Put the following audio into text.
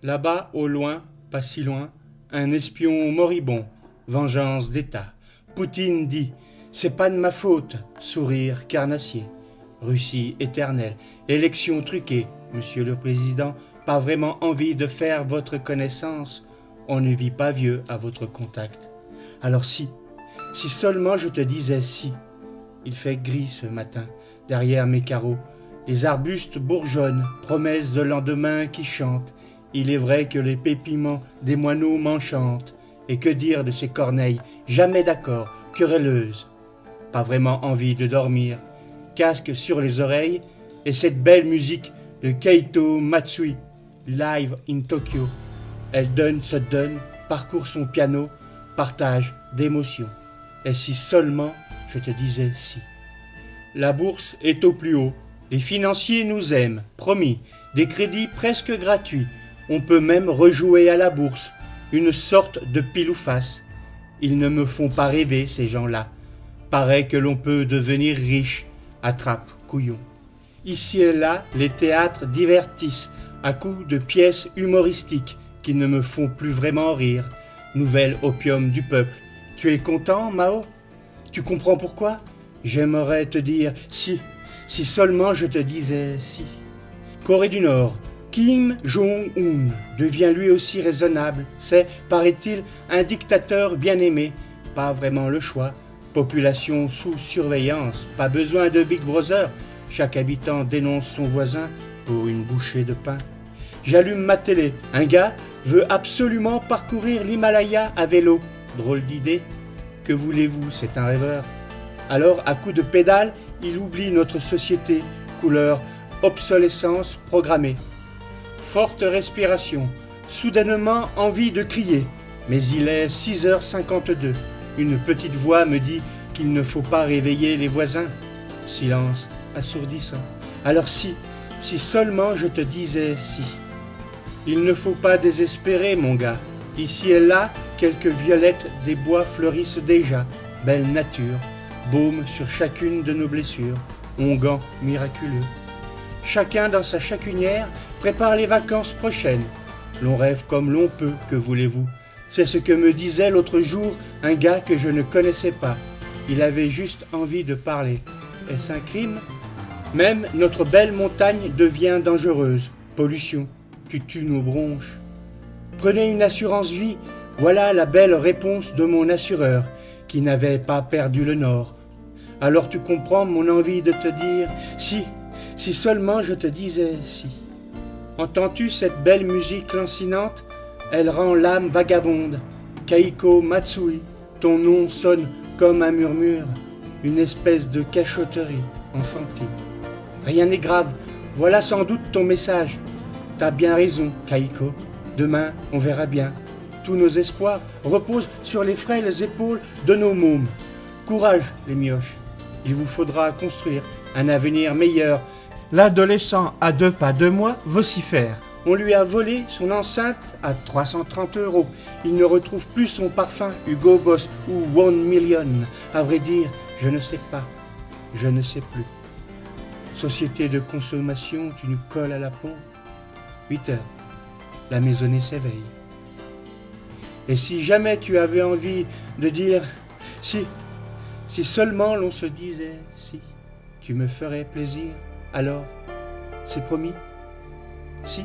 Là-bas, au loin, pas si loin, un espion moribond, vengeance d'État. Poutine dit, c'est pas de ma faute, sourire carnassier. Russie éternelle, élection truquée, monsieur le président, pas vraiment envie de faire votre connaissance, on ne vit pas vieux à votre contact. Alors si seulement je te disais si. Il fait gris ce matin, derrière mes carreaux, les arbustes bourgeonnent, promesses de lendemain qui chantent. Il est vrai que les pépiments des moineaux m'enchantent. Et que dire de ces corneilles, jamais d'accord, querelleuses. Pas vraiment envie de dormir, casque sur les oreilles, et cette belle musique de Keito Matsui, live in Tokyo. Elle donne, se donne, parcourt son piano, partage d'émotions. Et si seulement je te disais si. La bourse est au plus haut, les financiers nous aiment, promis, des crédits presque gratuits. On peut même rejouer à la bourse, une sorte de pile ou face. Ils ne me font pas rêver, ces gens-là. Paraît que l'on peut devenir riche, attrape, couillon. Ici et là, les théâtres divertissent à coups de pièces humoristiques qui ne me font plus vraiment rire. Nouvel opium du peuple. Tu es content, Mao? Tu comprends pourquoi? J'aimerais te dire si seulement je te disais si. Corée du Nord, Kim Jong-un devient lui aussi raisonnable. C'est, paraît-il, un dictateur bien aimé. Pas vraiment le choix. Population sous surveillance. Pas besoin de Big Brother. Chaque habitant dénonce son voisin pour une bouchée de pain. J'allume ma télé. Un gars veut absolument parcourir l'Himalaya à vélo. Drôle d'idée. Que voulez-vous, c'est un rêveur. Alors, à coups de pédale, il oublie notre société, couleur obsolescence programmée. Forte respiration, soudainement envie de crier, mais il est 6h52. Une petite voix me dit qu'il ne faut pas réveiller les voisins. Silence assourdissant. Alors si seulement je te disais si. Il ne faut pas désespérer, mon gars. Ici et là, quelques violettes des bois fleurissent déjà. Belle nature, baume sur chacune de nos blessures, onguent miraculeux. Chacun dans sa chacunière prépare les vacances prochaines. L'on rêve comme l'on peut, que voulez-vous? C'est ce que me disait l'autre jour un gars que je ne connaissais pas. Il avait juste envie de parler. Est-ce un crime? Même notre belle montagne devient dangereuse. Pollution, tu tues nos bronches. Prenez une assurance vie, voilà la belle réponse de mon assureur, qui n'avait pas perdu le nord. Alors tu comprends mon envie de te dire, si seulement je te disais si. Entends-tu cette belle musique lancinante? Elle rend l'âme vagabonde. Keiko Matsui, ton nom sonne comme un murmure, une espèce de cachotterie enfantine. Rien n'est grave, voilà sans doute ton message. T'as bien raison, Keiko. Demain, on verra bien. Tous nos espoirs reposent sur les frêles épaules de nos mômes. Courage, les mioches. Il vous faudra construire un avenir meilleur. L'adolescent à 2 pas 2 mois vocifère. On lui a volé son enceinte à 330 €. Il ne retrouve plus son parfum Hugo Boss ou One Million. À vrai dire, je ne sais pas. Je ne sais plus. Société de consommation, tu nous colles à la peau. 8 heures. La maisonnée s'éveille. Et si jamais tu avais envie de dire si seulement l'on se disait si, tu me ferais plaisir, alors c'est promis, si.